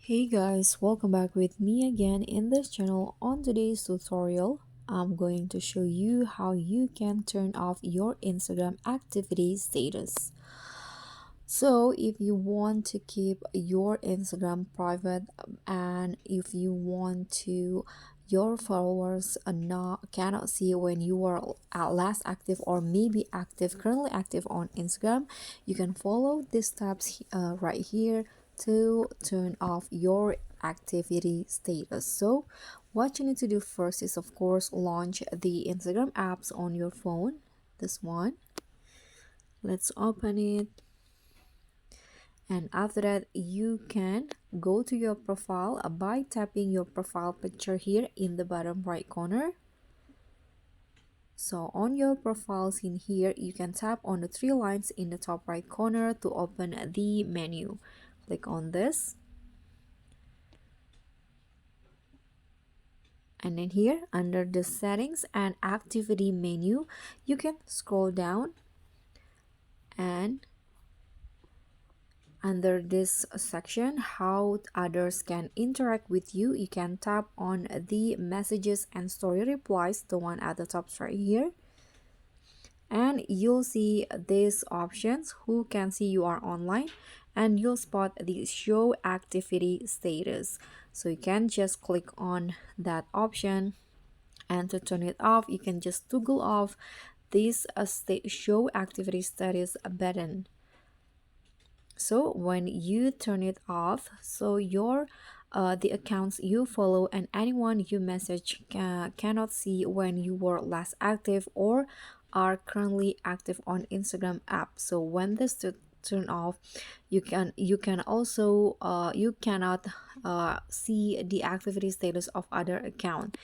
Hey guys, welcome back with me again in this channel. On today's tutorial, I'm going to show you how you can turn off your Instagram activity status. So if you want to keep your Instagram private and if you want to your followers not cannot see when you are last active or maybe active currently active on Instagram, you can follow these steps right here to turn off your activity status. So what you need to do first is of course launch the Instagram apps on your phone. This one, let's open it, and after that you can go to your profile by tapping your profile picture here in the bottom right corner. So on your profile scene here, you can tap on the three lines in the top right corner to open the menu. Click on this, and then here under the settings and activity menu, you can scroll down, and under this section how others can interact with you, you can tap on the messages and story replies, the one at the top right here, and you'll see these options: who can see you are online, and you'll spot the show activity status. So you can just click on that option, and to turn it off you can just toggle off this show activity status button. So when you turn it off, so your the accounts you follow and anyone you message cannot see when you were last active or are currently active on Instagram app. So when this turn off, you can also you cannot see the activity status of other account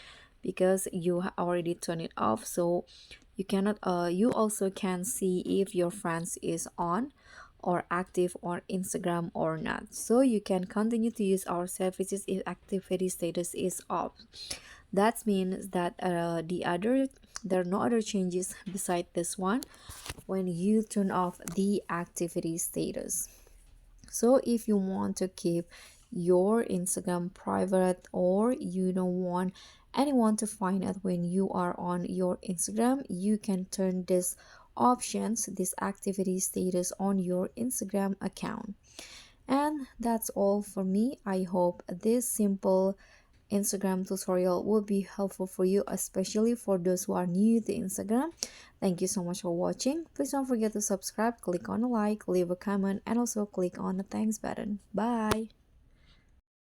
because you already turned it off. So you cannot you also can see if your friends is on or active on Instagram or not. So you can continue to use our services if activity status is off. That means that there are no other changes beside this one when you turn off the activity status. So if you want to keep your Instagram private or you don't want anyone to find out when you are on your Instagram, you can turn this options, this activity status on your Instagram account. And that's all for me. I hope this simple Instagram tutorial will be helpful for you, especially for those who are new to Instagram. Thank you so much for watching. Please don't forget to subscribe, click on a like, leave a comment, and also click on the thanks button. Bye.